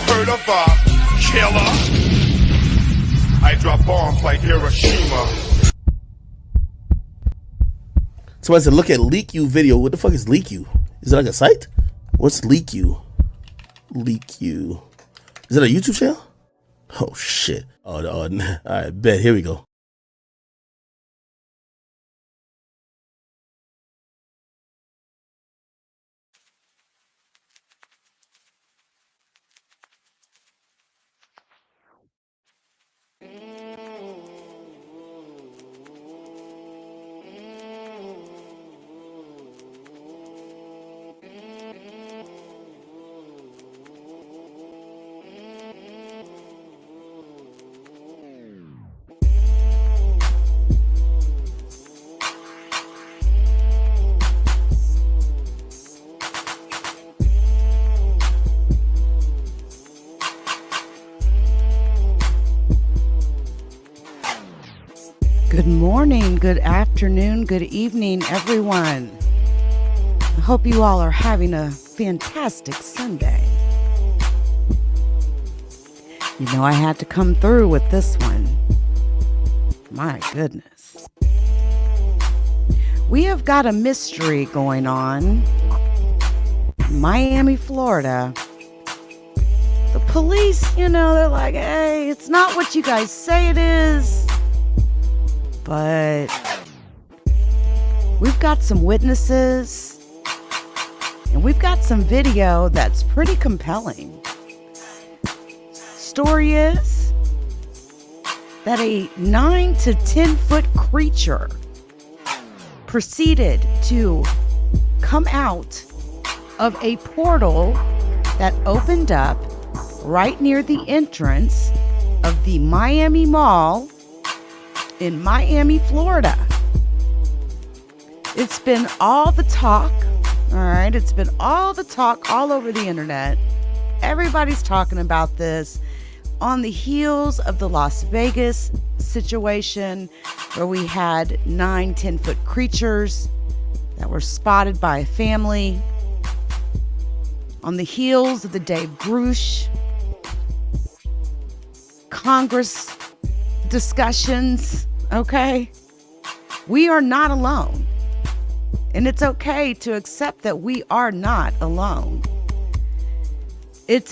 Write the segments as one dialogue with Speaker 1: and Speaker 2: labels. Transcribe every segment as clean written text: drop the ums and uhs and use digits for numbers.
Speaker 1: heard of a killer? I drop bombs like Hiroshima.
Speaker 2: So I said, look at Leak You video. What the fuck is Leak You? Is it like a site? What's Leak You? Leak You. Is it a YouTube channel? Oh shit. Oh, all right, bet. Here we go.
Speaker 3: Good morning, good afternoon, good evening, everyone. I hope you all are having a fantastic Sunday. You know, I had to come through with this one. My goodness. We have got a mystery going on. Miami, Florida. The police, you know, they're like, hey, it's not what you guys say it is. But we've got some witnesses and we've got some video that's pretty compelling. Story is that a 9 to 10 foot creature proceeded to come out of a portal that opened up right near the entrance of the Miami Mall in Miami, Florida. It's been all the talk, all right? It's been all the talk all over the internet. Everybody's talking about this on the heels of the Las Vegas situation where we had 9, 10-foot creatures that were spotted by a family. On the heels of the Dave Grush Congress discussions, okay? We are not alone. And it's okay to accept that we are not alone. It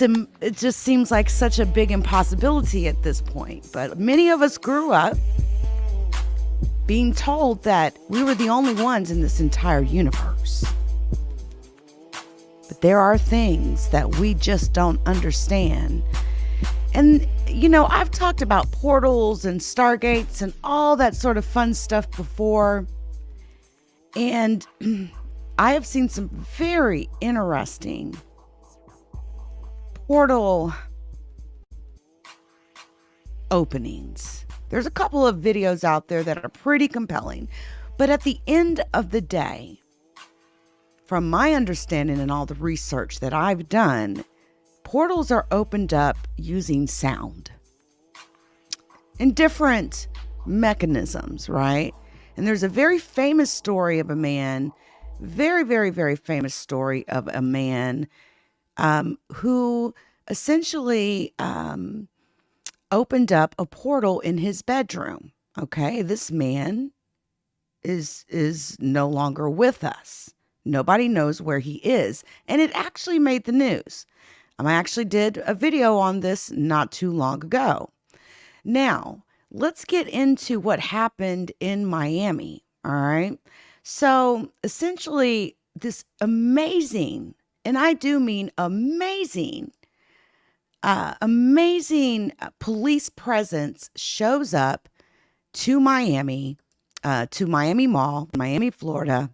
Speaker 3: just seems like such a big impossibility at this point. But many of us grew up being told that we were the only ones in this entire universe. But there are things that we just don't understand. And, you know, I've talked about portals and stargates and all that sort of fun stuff before. And I have seen some very interesting portal openings. There's a couple of videos out there that are pretty compelling. But at the end of the day, from my understanding and all the research that I've done, portals are opened up using sound and different mechanisms, right? And there's a very famous story of a man, very, very, very famous story of a man who essentially opened up a portal in his bedroom. Okay, this man is no longer with us. Nobody knows where he is. And it actually made the news. I actually did a video on this not too long ago. Now, let's get into what happened in Miami, all right? So, essentially, this amazing, and I do mean amazing, police presence shows up to Miami Mall, Miami, Florida,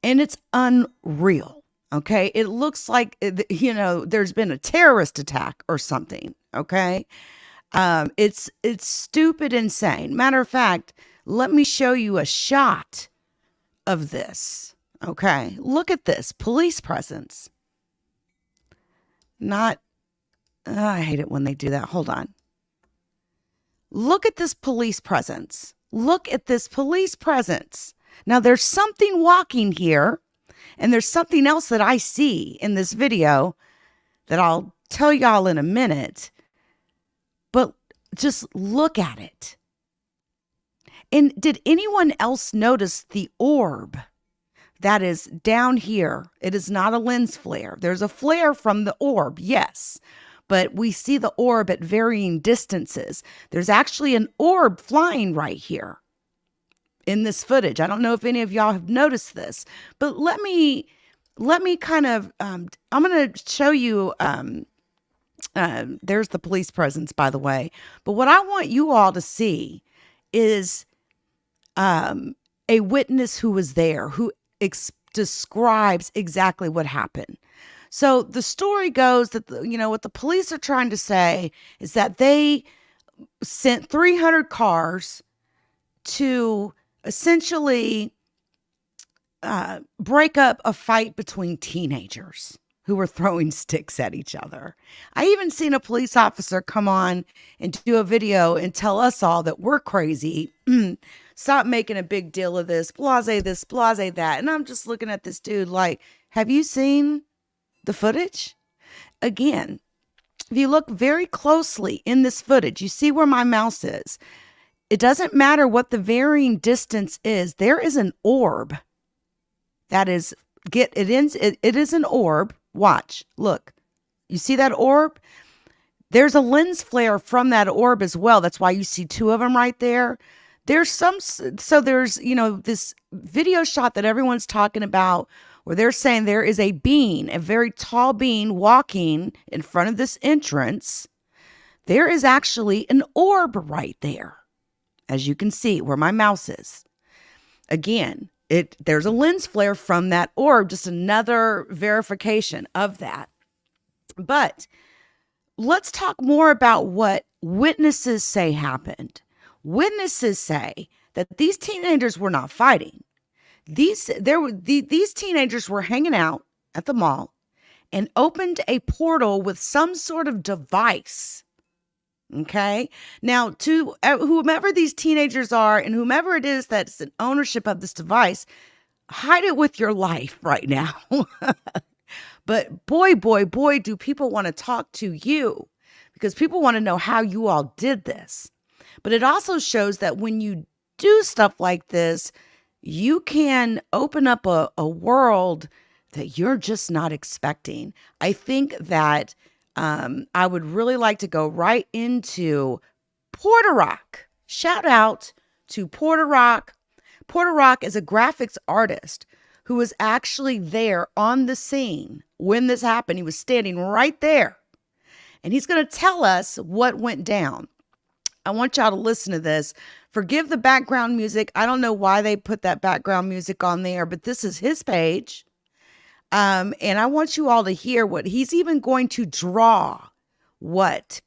Speaker 3: and it's unreal. Okay, it looks like, you know, there's been a terrorist attack or something. Okay, it's stupid insane. Matter of fact, let me show you a shot of this. Okay, look at this police presence. I hate it when they do that. Hold on. Look at this police presence. Look at this police presence. Now there's something walking here. And there's something else that I see in this video that I'll tell y'all in a minute, but just look at it. And did anyone else notice the orb that is down here? It is not a lens flare. There's a flare from the orb, yes, but we see the orb at varying distances. There's actually an orb flying right here in this footage. I don't know if any of y'all have noticed this, but let me kind of, I'm going to show you, there's the police presence, by the way. But what I want you all to see is a witness who was there, who describes exactly what happened. So the story goes that, what the police are trying to say is that they sent 300 cars to essentially break up a fight between teenagers who were throwing sticks at each other. I even seen a police officer come on and do a video and tell us all that we're crazy. Stop making a big deal of this, blase that. And I'm just looking at this dude like, have you seen the footage? Again, if you look very closely in this footage, you see where my mouse is. It doesn't matter what the varying distance is. There is an orb that is, it is an orb. Watch, look, you see that orb? There's a lens flare from that orb as well. That's why you see two of them right there. There's there's, this video shot that everyone's talking about where they're saying there is a being, a very tall being walking in front of this entrance. There is actually an orb right there, as you can see where my mouse is. Again, there's a lens flare from that orb, just another verification of that. But let's talk more about what witnesses say happened. Witnesses say that these teenagers were not fighting. These teenagers were hanging out at the mall and opened a portal with some sort of device. Okay. Now, to whomever these teenagers are and whomever it is that's in ownership of this device, hide it with your life right now. But boy, do people want to talk to you, because people want to know how you all did this. But it also shows that when you do stuff like this, you can open up a world that you're just not expecting. I think that I would really like to go right into Porter Rock. Shout out to Porter Rock. Porter Rock is a graphics artist who was actually there on the scene when this happened. He was standing right there. And he's going to tell us what went down. I want y'all to listen to this. Forgive the background music. I don't know why they put that background music on there, but this is his page. And I want you all to hear what he's even going to draw, what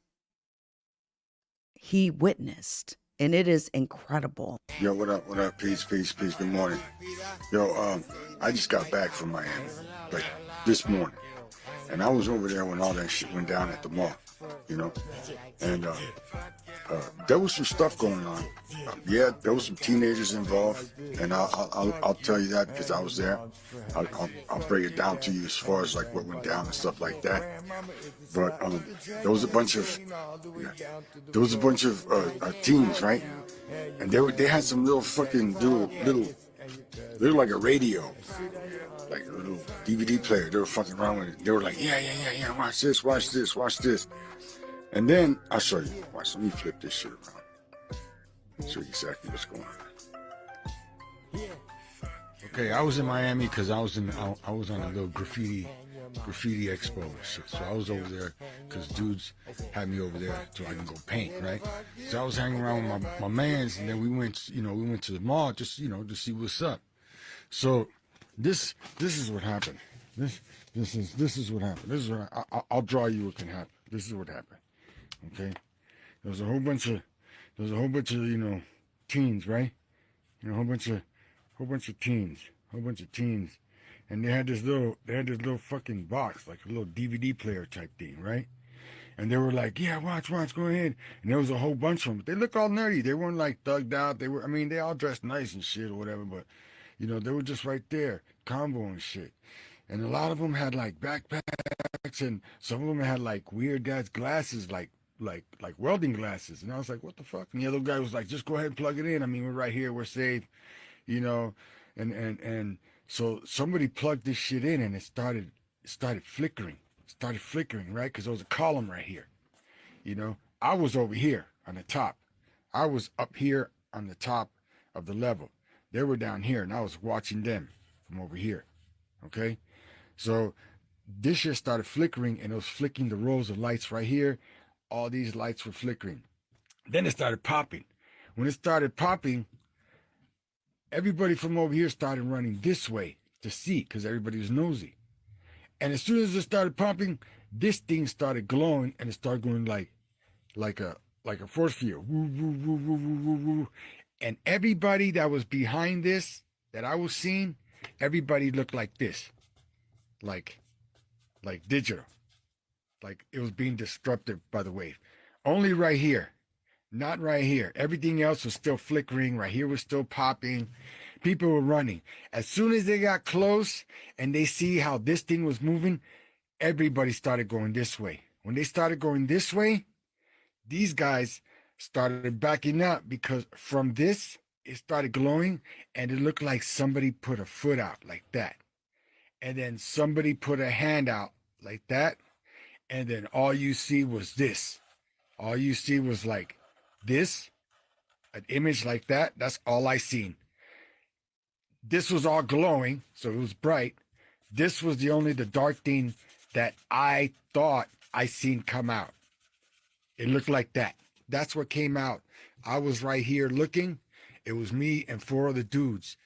Speaker 3: he witnessed. And it is incredible.
Speaker 4: Yo, what up, peace, good morning. Yo, I just got back from Miami, like, this morning. And I was over there when all that shit went down at the mall, And there was some stuff going on. Yeah, there was some teenagers involved, and I'll tell you that because I was there. I'll break it down to you as far as like what went down and stuff like that. But there was a bunch of teens, right? And they had some little fucking little like a radio, like a little DVD player. They were fucking around with it. They were like, yeah, watch this. And then I'll show you. Watch, let me flip this shit around. Show you exactly what's going on. Okay, I was in Miami because I was on a little graffiti expo and shit. So I was over there because dudes had me over there so I can go paint, right? So I was hanging around with my mans, and then we went to the mall just to see what's up. So this is what happened. This is what happened. This is what I'll draw you what can happen. This is what happened. Okay, there was a whole bunch of teens, right? A whole bunch of teens, and they had this little fucking box, like a little DVD player type thing, right? And they were like, yeah, watch, go ahead. And there was a whole bunch of them. They looked all nerdy. They weren't like thugged out. They all dressed nice and shit or whatever, but they were just right there, combo and shit. and a lot of them had like backpacks, and some of them had like weird guys glasses, like welding glasses. And I was like, what the fuck? And the other guy was like, just go ahead and plug it in. I mean, we're right here, we're safe, you know. And so somebody plugged this shit in, and it started flickering, right? Because there was a column right here, you know. I was over here on the top. I was up here on the top of the level. They were down here, and I was watching them from over here. Okay, so this shit started flickering, and it was flicking the rows of lights right here. All these lights were flickering. Then it started popping. When it started popping, everybody from over here started running this way to see, because everybody was nosy. And as soon as it started popping, this thing started glowing, and it started going like a force field. Woo, woo, woo, woo, woo, woo, woo. And everybody that was behind this, that I was seeing, everybody looked like this, like digital, like it was being disrupted by the wave. Only right here, not right here. Everything else was still flickering. Right here was still popping. People were running. As soon as they got close and they see how this thing was moving, everybody started going this way. When they started going this way, these guys started backing up, because from this, it started glowing, and it looked like somebody put a foot out like that. And then somebody put a hand out like that. And then all you see was this. All you see was like this, an image like that. That's all I seen. This was all glowing, so it was bright. This was the dark thing that I thought I seen come out. It looked like that. That's what came out. I was right here looking. It was me and 4 other dudes.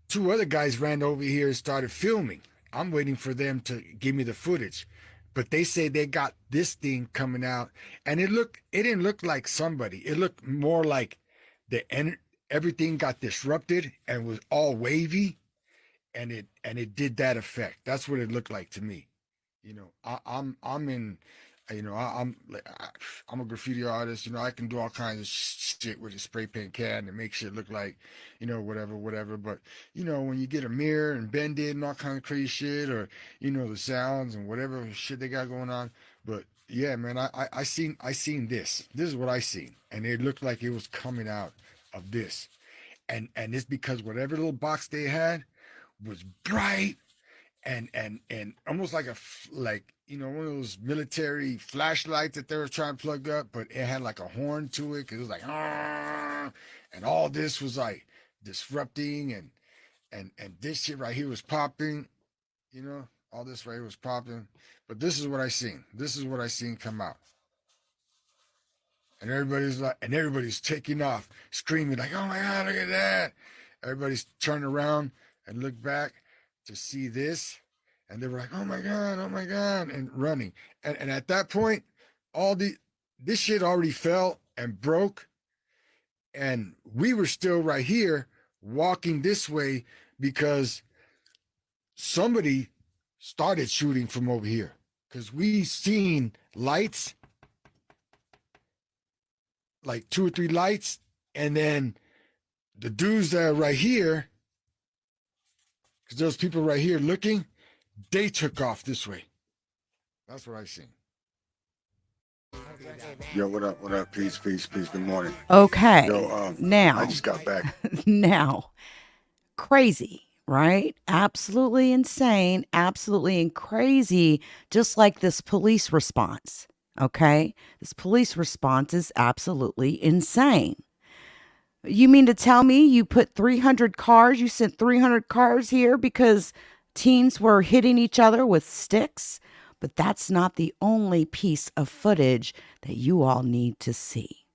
Speaker 4: 2 other guys ran over here and started filming. I'm waiting for them to give me the footage. But they say they got this thing coming out, and it didn't look like somebody. It looked more like everything got disrupted and was all wavy, and it did that effect. That's what it looked like to me. You know, I'm in. You know, I'm a graffiti artist. You know, I can do all kinds of shit with a spray paint can and make shit look like, you know, whatever. But you know, when you get a mirror and bend it and all kind of crazy shit, or you know, the sounds and whatever shit they got going on. But yeah, man, I seen this. This is what I seen, and it looked like it was coming out of this, and it's because whatever little box they had was bright and almost like you know, one of those military flashlights that they were trying to plug up, but it had like a horn to it, because it was like, "Arr!" And all this was like disrupting, and this shit right here was popping, you know, all this right here was popping. But this is what I seen. This is what I seen come out. And everybody's taking off, screaming like, oh my God, look at that. Everybody's turning around and look back to see this. And they were like, oh my God, and running. And at that point, this shit already fell and broke. And we were still right here walking this way, because somebody started shooting from over here. Because we seen lights, like 2 or 3 lights. And then the dudes that are right here, because there's people right here looking, they took off this way. That's what I seen. Yo, what up? What up? Peace. Good morning.
Speaker 3: Okay.
Speaker 4: Yo,
Speaker 3: now,
Speaker 4: I just got back.
Speaker 3: now, crazy, right? Absolutely insane, absolutely crazy, just like this police response. Okay. This police response is absolutely insane. You mean to tell me you put 300 cars, you sent 300 cars here because teens were hitting each other with sticks? But that's not the only piece of footage that you all need to see.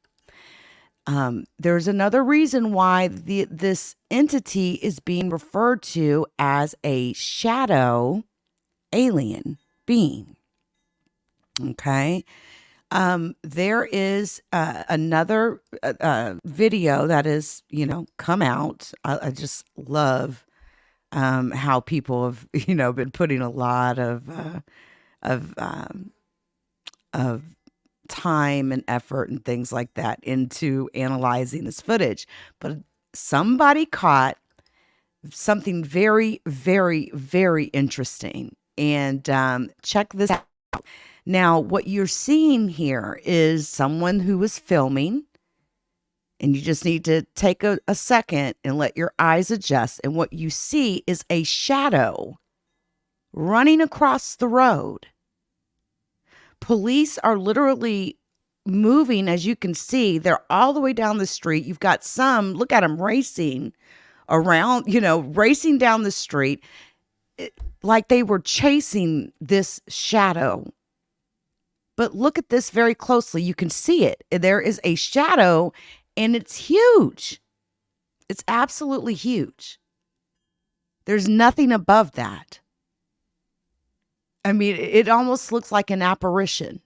Speaker 3: There's another reason why this entity is being referred to as a shadow alien being. Okay. There is another video that is, come out. I just love how people have, been putting a lot of time and effort and things like that into analyzing this footage. But somebody caught something very, very, very interesting. And check this out. Now, what you're seeing here is someone who is filming, and you just need to take a second and let your eyes adjust. And what you see is a shadow running across the road. Police are literally moving, as you can see. They're all the way down the street. You've got some, look at them racing around, racing down the street like they were chasing this shadow. But look at this very closely. You can see it. There is a shadow, and it's huge. It's absolutely huge. There's nothing above that. I mean, it almost looks like an apparition.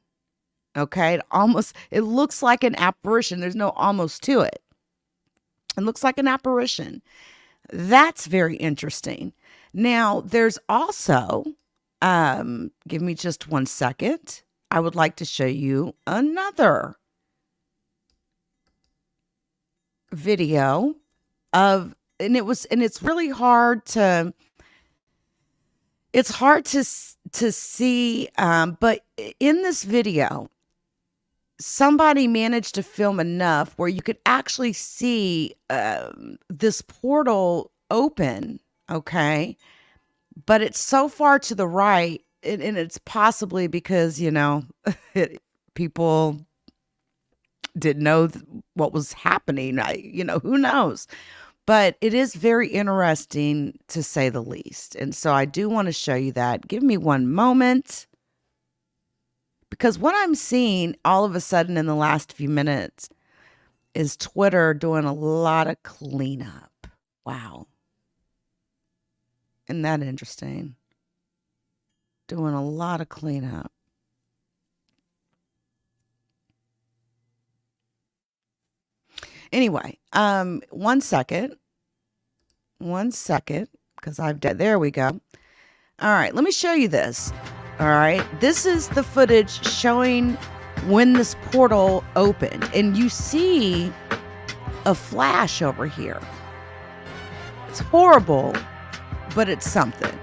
Speaker 3: Okay? It looks like an apparition. There's no almost to it. It looks like an apparition. That's very interesting. Now, there's also, give me just 1 second. I would like to show you another video of, and it's really hard to, see, but in this video, somebody managed to film enough where you could actually see this portal open, okay? But it's so far to the right, and it's possibly because, people didn't know what was happening. Who knows? But it is very interesting, to say the least. And so I do want to show you that. Give me one moment. Because what I'm seeing all of a sudden in the last few minutes is Twitter doing a lot of cleanup. Wow. Isn't that interesting? Doing a lot of cleanup. Anyway, 1 second. 1 second, because there we go. All right, let me show you this. All right, this is the footage showing when this portal opened, and you see a flash over here. It's horrible, but it's something.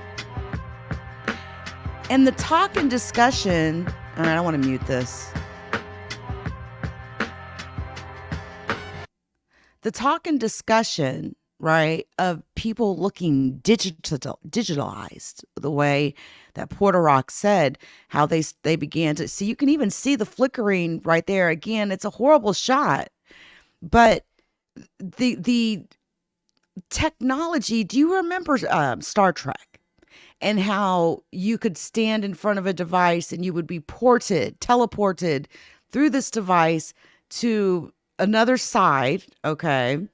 Speaker 3: And the talk and discussion, all right, I want to mute this. The talk and discussion, right, of people looking digitalized, the way that Porter Rock said, how they began to see, you can even see the flickering right there. Again, it's a horrible shot, but the technology, do you remember Star Trek? And how you could stand in front of a device and you would be teleported through this device to another side, okay?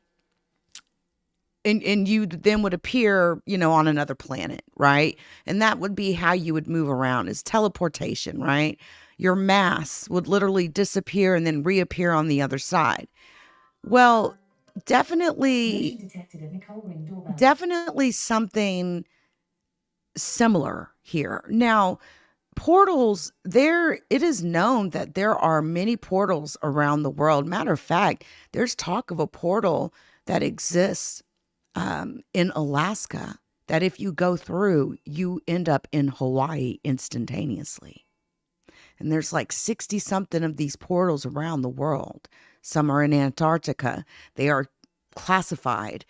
Speaker 3: And you then would appear, on another planet, right? And that would be how you would move around, is teleportation, right? Your mass would literally disappear and then reappear on the other side. Well, definitely something similar here. Now, portals, it is known that there are many portals around the world. Matter of fact, there's talk of a portal that exists in Alaska, that if you go through, you end up in Hawaii instantaneously. And there's like 60 something of these portals around the world. Some are in Antarctica. They are classified,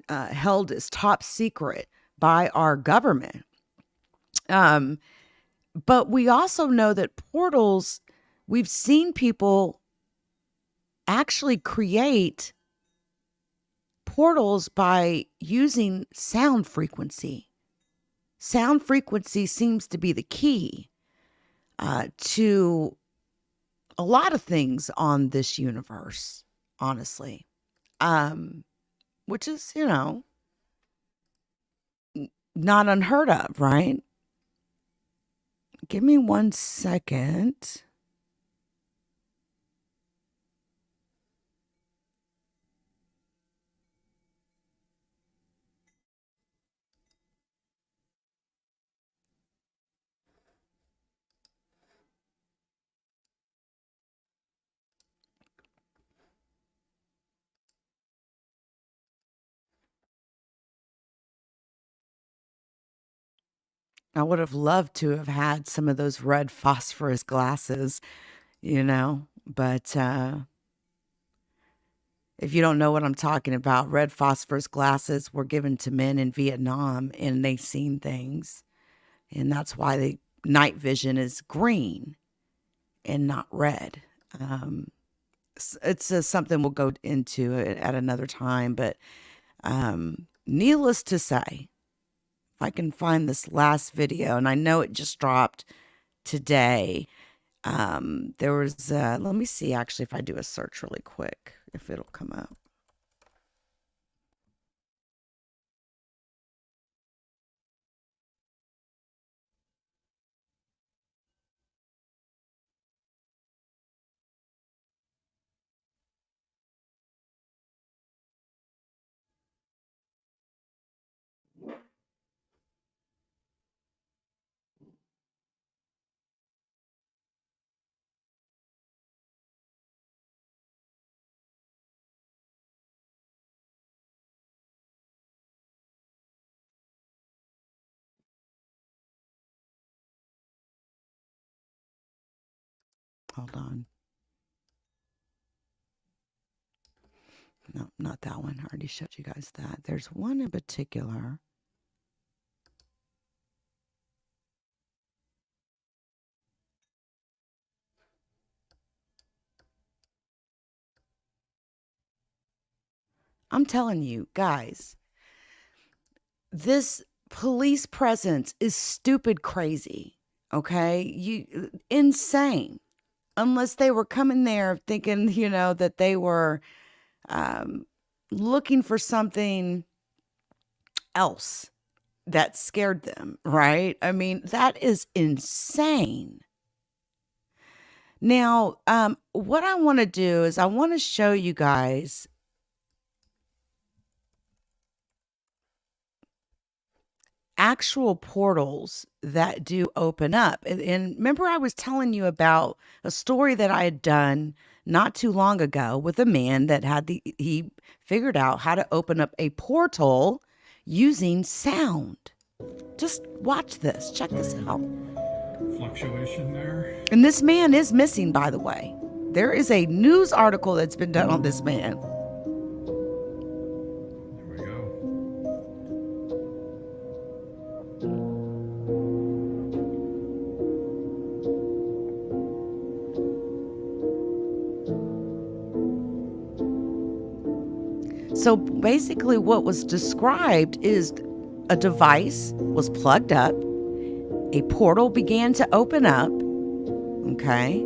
Speaker 3: held as top secret by our government. But we also know that portals, we've seen people actually create portals by using sound frequency. Sound frequency seems to be the key to a lot of things on this universe, honestly. Which is, not unheard of, right? Give me 1 second. I would have loved to have had some of those red phosphorus glasses, but if you don't know what I'm talking about, red phosphorus glasses were given to men in Vietnam and they seen things. And that's why the night vision is green and not red. It's something we'll go into it at another time. But needless to say, if I can find this last video, and I know it just dropped today. There was, let me see actually if I do a search really quick, if it'll come up. Hold on. No, not that one. I already showed you guys that. There's one in particular. I'm telling you, guys, this police presence is stupid crazy. Okay? Insane. Unless they were coming there thinking, that they were looking for something else that scared them, right? I mean, that is insane. Now, what I want to do is I want to show you guys actual portals that do open up. And remember, I was telling you about a story that I had done not too long ago with a man that he figured out how to open up a portal using sound. Just watch this. Check this out.
Speaker 5: Fluctuation there.
Speaker 3: And this man is missing, by the way. There is a news article that's been done on this man.
Speaker 5: There we go.
Speaker 3: So basically what was described is a device was plugged up, a portal began to open up, okay?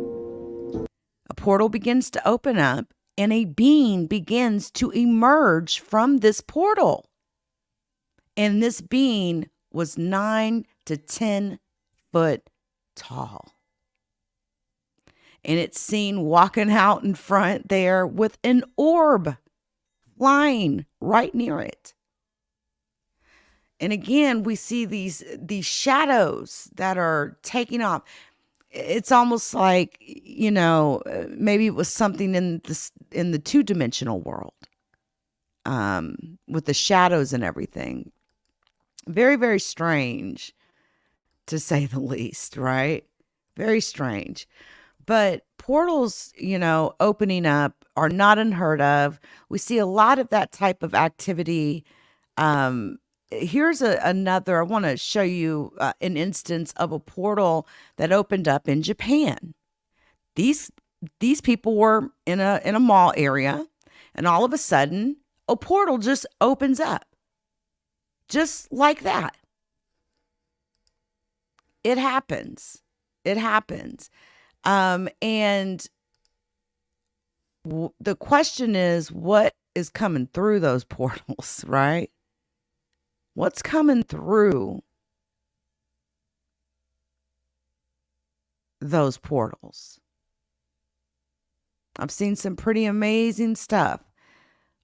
Speaker 3: A portal begins to open up, and a being begins to emerge from this portal. And this being was 9 to 10 foot tall. And it's seen walking out in front there with an orb flying right near it. And again, we see these shadows that are taking off. It's almost like, maybe it was something in the two-dimensional world, with the shadows and everything. Very, very strange, to say the least, right? Very strange. But portals, opening up are not unheard of. We see a lot of that type of activity. Here's another. I want to show you an instance of a portal that opened up in Japan. These people were in a mall area, and all of a sudden, a portal just opens up, just like that. It happens. It happens. And the question is, what is coming through those portals, right? What's coming through those portals? I've seen some pretty amazing stuff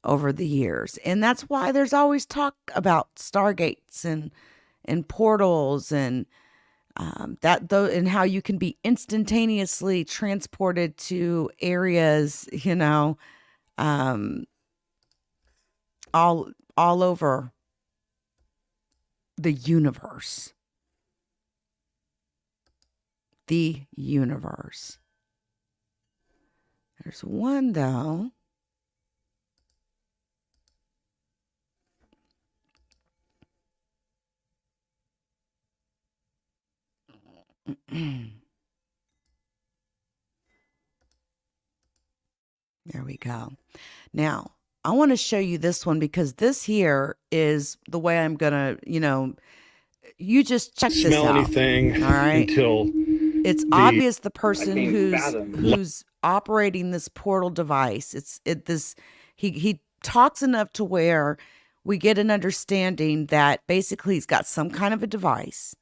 Speaker 3: over the years. And that's why there's always talk about stargates and portals and and how you can be instantaneously transported to areas, all over the universe. the universe. There's one, though. There we go. Now, I want to show you this one because this here is the way I'm going to, you just check this
Speaker 5: Smell
Speaker 3: out.
Speaker 5: anything
Speaker 3: All right.
Speaker 5: until
Speaker 3: It's obvious the person who's operating this portal device. He talks enough to where we get an understanding that basically he's got some kind of a device.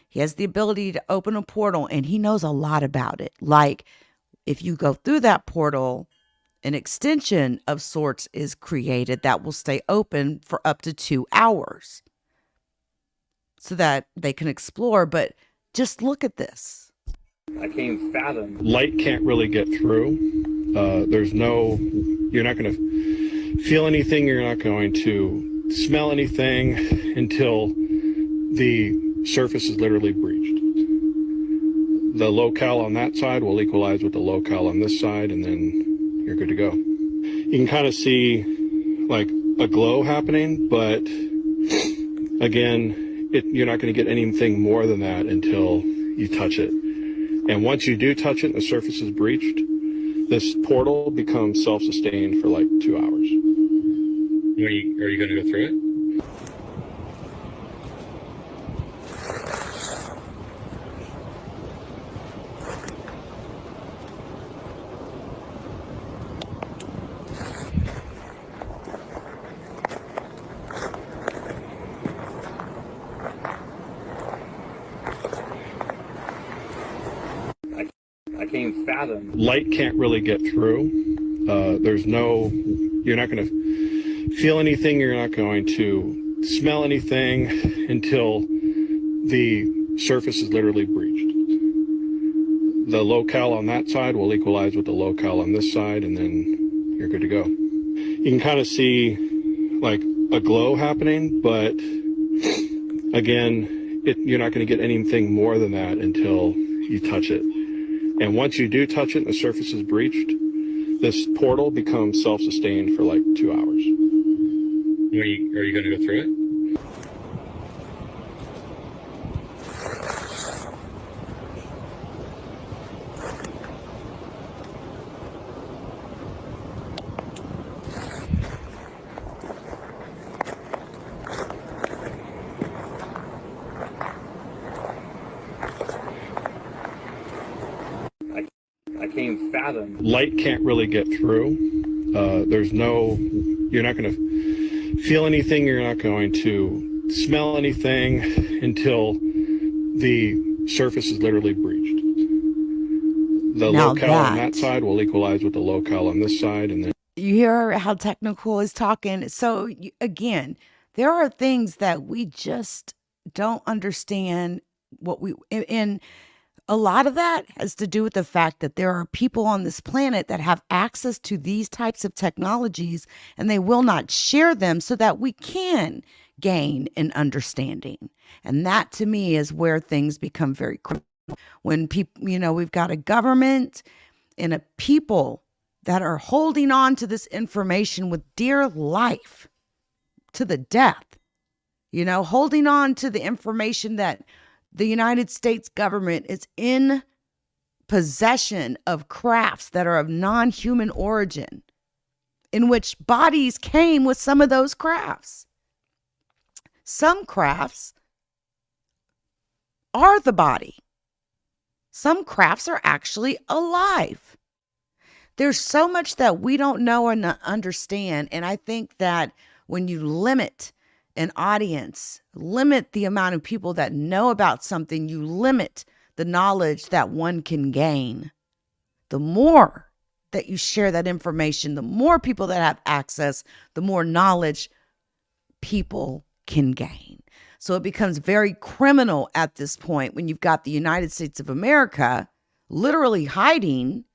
Speaker 3: He has the ability to open a portal and he knows a lot about it. Like if you go through that portal, an extension of sorts is created that will stay open for up to 2 hours so that they can explore. But just look at this.
Speaker 5: I can't fathom. Light can't really get through. You're not going to feel anything. You're not going to smell anything until the surface is literally breached. The locale on that side will equalize with the locale on this side, and then you're good to go. You can kind of see like a glow happening, but again, you're not going to get anything more than that until you touch it. And once you do touch it and the surface is breached, this portal becomes self-sustained for like 2 hours. Are you going to go through it? I can't fathom. Light can't really get through. You're not going to feel anything. You're not going to smell anything until the surface is literally breached. The locale on that side will equalize with the locale on this side, and then you're good to go. You can kind of see like a glow happening, but again, you're not going to get anything more than that until you touch it. And once you do touch it and the surface is breached, this portal becomes self-sustained for like 2 hours. Are you going to go through it? I can't fathom. Light can't really get through. You're not going to feel anything. You're not going to smell anything until the surface is literally breached. The locale on that side will equalize with the locale on this side, and then
Speaker 3: you hear how technical is talking. So again, there are things that we just don't understand. And a lot of that has to do with the fact that there are people on this planet that have access to these types of technologies, and they will not share them so that we can gain an understanding. And that to me is where things become very critical. When people, we've got a government and a people that are holding on to this information with dear life to the death, holding on to the information that the United States government is in possession of crafts that are of non-human origin, in which bodies came with some of those crafts. Some crafts are the body. Some crafts are actually alive. There's so much that we don't know and understand. And I think that when you limit an audience, limit the amount of people that know about something, you limit the knowledge that one can gain. The more that you share that information, the more people that have access, the more knowledge people can gain. So it becomes very criminal at this point when you've got the United States of America literally hiding,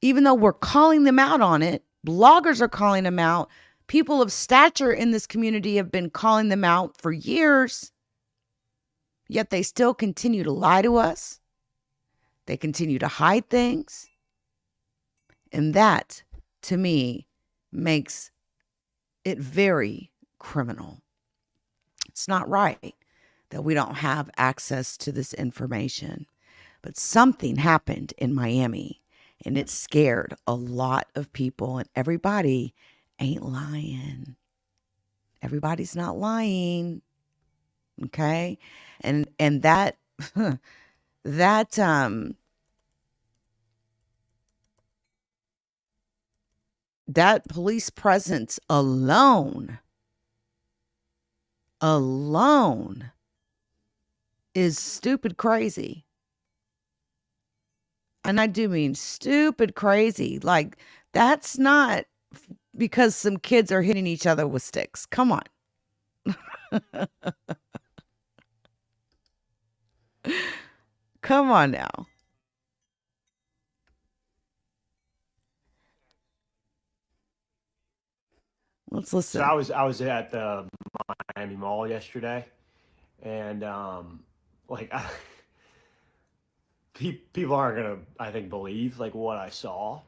Speaker 3: even though we're calling them out on it. Bloggers are calling them out. People of stature in this community have been calling them out for years. Yet they still continue to lie to us. They continue to hide things. And that, to me, makes it very criminal. It's not right that we don't have access to this information. But something happened in Miami, and it scared a lot of people, and everybody ain't lying. Everybody's not lying. Okay? And that that that police presence alone is stupid crazy. And I do mean stupid crazy. Like, that's not because some kids are hitting each other with sticks. Come on. Come on now. Let's listen.
Speaker 6: So I was at the Miami Mall yesterday, and like people aren't gonna, I think, believe like what I saw.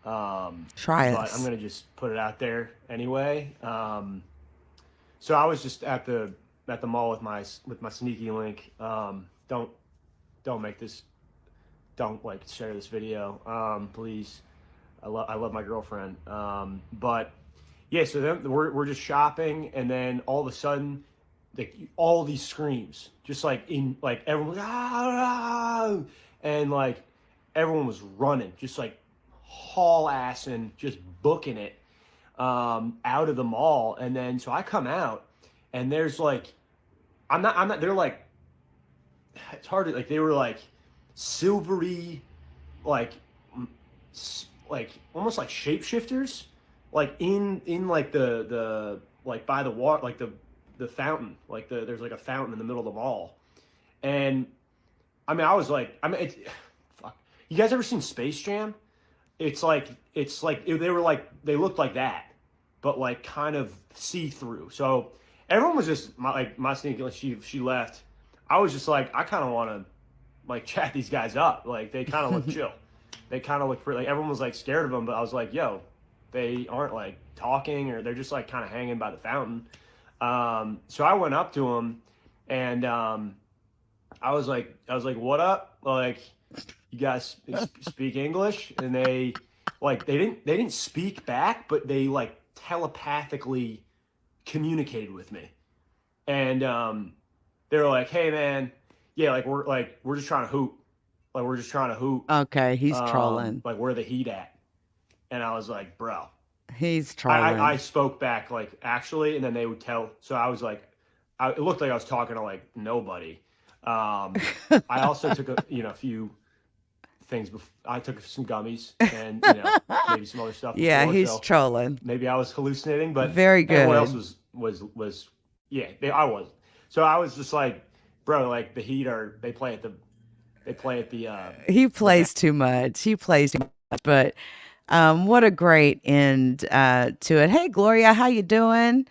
Speaker 3: Try
Speaker 6: But
Speaker 3: us.
Speaker 6: I'm gonna just put it out there anyway. So I was just at the mall with my sneaky link. Don't make this. Don't like share this video, please. I love my girlfriend. But yeah, so then we're just shopping, and then all of a sudden, like all these screams, just like in like everyone, ah, and like everyone was running, just like haul ass and just booking it out of the mall. And then so I come out, and there's like, I'm not. They're like, it's hard to like. They were like silvery, like almost like shapeshifters, like in like the like by the water, like the fountain, like there's like a fountain in the middle of the mall. And I mean, I was like, it's, fuck. You guys ever seen Space Jam? It's like they were like, they looked like that, but like kind of see through. So everyone was just my sneaky, like she left. I was just like, I kind of want to like chat these guys up. Like they kind of look chill. They kind of look pretty, like everyone was like scared of them, but I was like, yo, they aren't like talking, or they're just like kind of hanging by the fountain. So I went up to them, and I was like, what up? Like, you guys speak English? And they didn't speak back, but they like telepathically communicated with me. And they were like, hey man, yeah, we're just trying to hoop. Like, we're just trying to hoop.
Speaker 3: Okay, he's trolling.
Speaker 6: Like, where the heat at? And I was like, bro.
Speaker 3: He's trolling.
Speaker 6: I spoke back, like, actually, and then they would tell. So I was like, it looked like I was talking to, like, nobody. I also took a few things. I took some gummies and, maybe some other stuff.
Speaker 3: Yeah,
Speaker 6: before,
Speaker 3: he's
Speaker 6: so
Speaker 3: trolling.
Speaker 6: maybe I was hallucinating, but
Speaker 3: Very good.
Speaker 6: everyone else was yeah, I was. So I was just like, bro, like, the Heat they play at the
Speaker 3: He plays too much. He plays too much. But what a great end to it. Hey, Gloria, how you doing?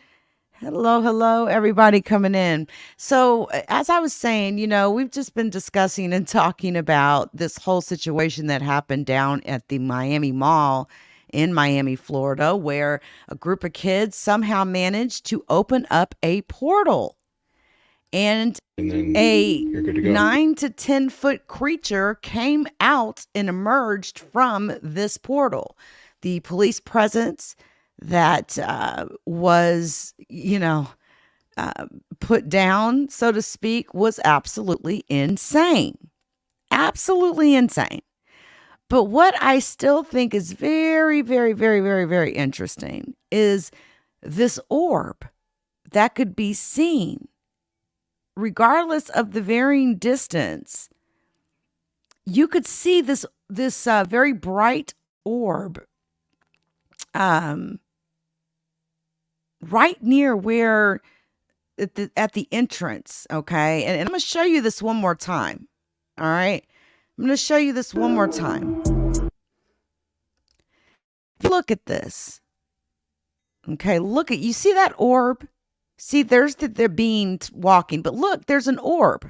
Speaker 3: Hello, everybody coming in. So as I was saying, we've just been discussing and talking about this whole situation that happened down at the Miami Mall in Miami, Florida, where a group of kids somehow managed to open up a portal. And
Speaker 5: then
Speaker 3: a
Speaker 5: you're good to go.
Speaker 3: 9 to 10 foot creature came out and emerged from this portal. The police presence that was, put down, so to speak, was absolutely insane. Absolutely insane. But what I still think is very, very, very, very, very interesting is this orb that could be seen regardless of the varying distance. You could see this very bright orb right near where at the entrance, okay? And I'm going to show you this one more time. All right? I'm going to show you this one more time. Look at this. Okay, you see that orb? See, there's the being walking, but look, there's an orb.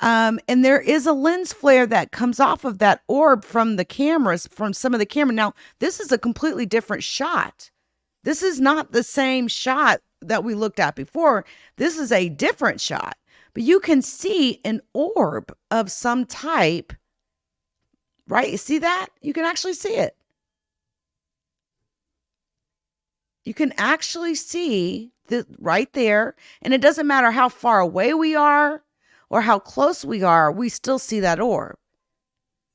Speaker 3: And there is a lens flare that comes off of that orb from the cameras, from some of the camera. Now, this is a completely different shot. This is not the same shot that we looked at before. This is a different shot. But you can see an orb of some type, right? You see that? You can actually see it. You can actually see the right there. And it doesn't matter how far away we are or how close we are, we still see that orb.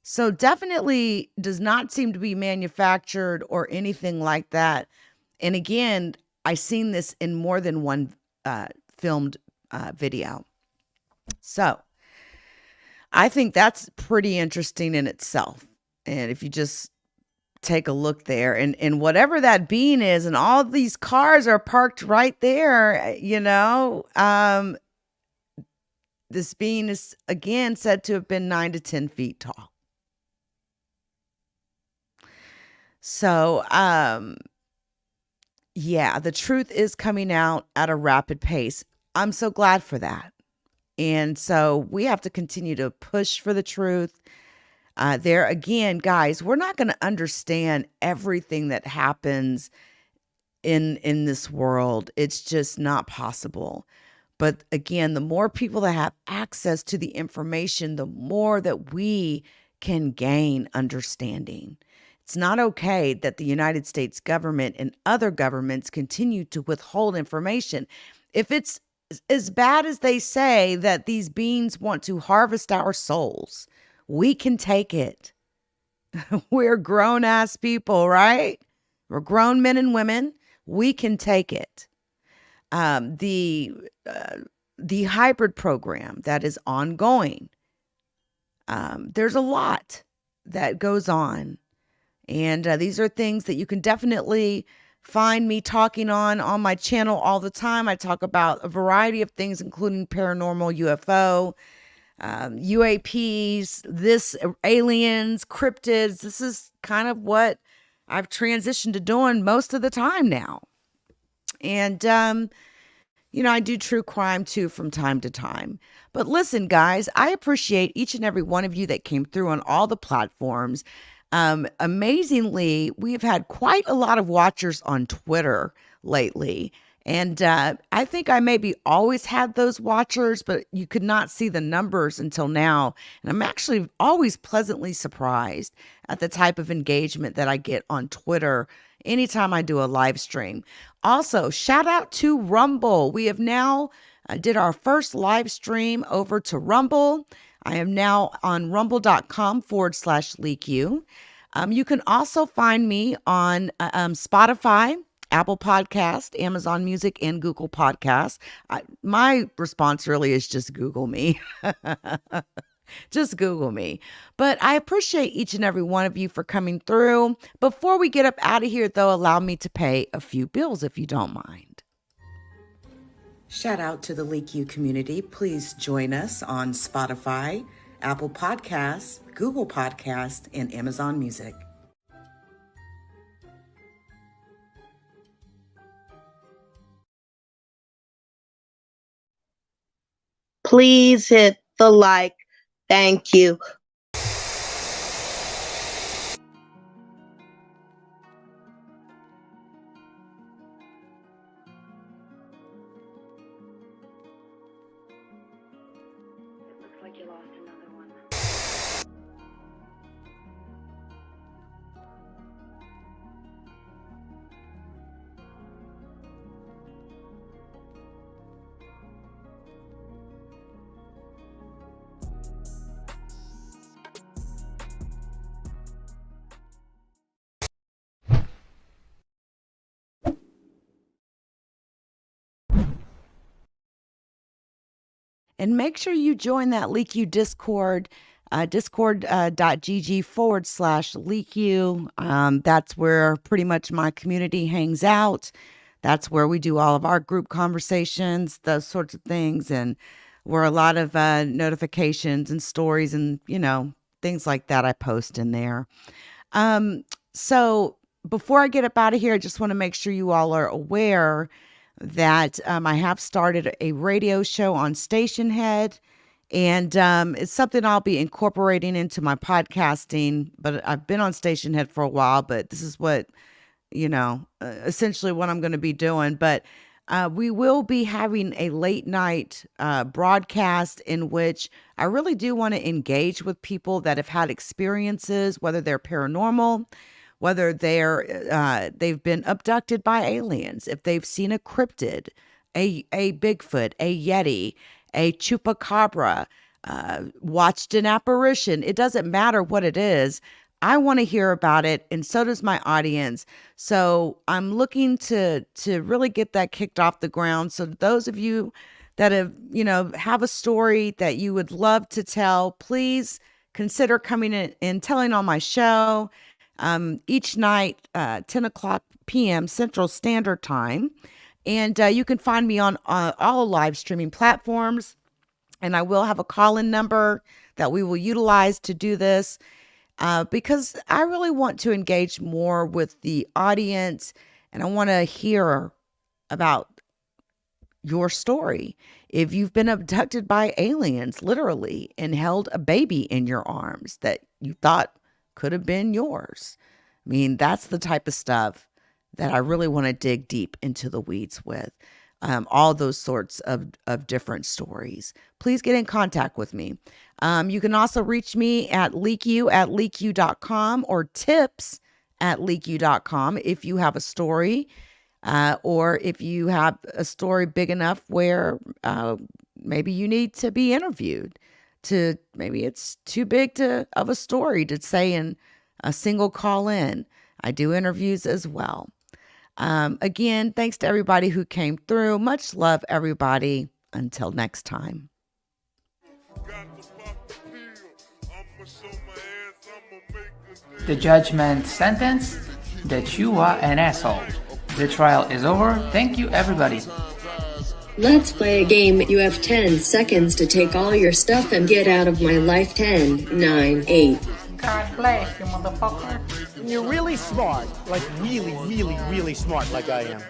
Speaker 3: So definitely does not seem to be manufactured or anything like that. And again, I've seen this in more than one filmed video. So I think that's pretty interesting in itself. And if you just take a look there, and whatever that bean is, and all these cars are parked right there, this bean is again said to have been 9 to 10 feet tall. So, yeah, the truth is coming out at a rapid pace. I'm so glad for that. And so we have to continue to push for the truth. There again, guys, we're not going to understand everything that happens in this world. It's just not possible. But again, the more people that have access to the information, the more that we can gain understanding. It's not okay that the United States government and other governments continue to withhold information. If it's as bad as they say that these beings want to harvest our souls, we can take it. We're grown-ass people, right? We're grown men and women. We can take it. The hybrid program that is ongoing, there's a lot that goes on. And these are things that you can definitely find me talking on my channel all the time. I talk about a variety of things, including paranormal, UFO, UAPs, aliens, cryptids. This is kind of what I've transitioned to doing most of the time now. And, I do true crime too from time to time. But listen, guys, I appreciate each and every one of you that came through on all the platforms. Amazingly, we've had quite a lot of watchers on Twitter lately. And I think I maybe always had those watchers, but you could not see the numbers until now. And I'm actually always pleasantly surprised at the type of engagement that I get on Twitter anytime I do a live stream. Also, shout out to Rumble. We have now did our first live stream over to Rumble. I am now on rumble.com/leakyou. You can also find me on Spotify, Apple Podcast, Amazon Music, and Google Podcasts. My response really is just Google me. Just Google me. But I appreciate each and every one of you for coming through. Before we get up out of here, though, allow me to pay a few bills if you don't mind. Shout out to the Leak You community. Please join us on Spotify, Apple Podcasts, Google Podcasts, and Amazon Music.
Speaker 7: Please hit the like. Thank you.
Speaker 8: Looks like you lost another one.
Speaker 3: And make sure you join that Leak You Discord, discord.gg/Leak You. That's where pretty much my community hangs out. That's where we do all of our group conversations, those sorts of things, and where a lot of notifications and stories and, things like that I post in there. So before I get up out of here, I just want to make sure you all are aware that I have started a radio show on Station Head, And it's something I'll be incorporating into my podcasting. But I've been on Station Head for a while, but this is what, essentially what I'm going to be doing. But we will be having a late night broadcast in which I really do want to engage with people that have had experiences, whether they're paranormal, whether they've been abducted by aliens, if they've seen a cryptid, a Bigfoot, a Yeti, a chupacabra, watched an apparition. It doesn't matter what it is. I want to hear about it, and so does my audience. So I'm looking to really get that kicked off the ground. So those of you that have a story that you would love to tell, please consider coming in and telling on my show each night, 10 o'clock p.m. Central Standard Time. And you can find me on all live streaming platforms. And I will have a call-in number that we will utilize to do this. Because I really want to engage more with the audience, and I want to hear about your story. If you've been abducted by aliens, literally, and held a baby in your arms that you thought could have been yours. I mean, that's the type of stuff that I really want to dig deep into the weeds with. All those sorts of different stories. Please get in contact with me. You can also reach me at leakyou@leakyou.com or tips@leakyou.com if you have a story, or if you have a story big enough where maybe you need to be interviewed. Maybe it's too big of a story to say in a single call in. I do interviews as well. Again, thanks to everybody who came through. Much love, everybody. Until next time.
Speaker 9: The judgment sentence that you are an asshole. The trial is over. Thank you, everybody.
Speaker 10: Let's play a game. You have 10 seconds to take all your stuff and get out of my life. 10, 9, 8.
Speaker 9: God bless you, motherfucker.
Speaker 11: You're really smart. Like really, really, really smart like I am.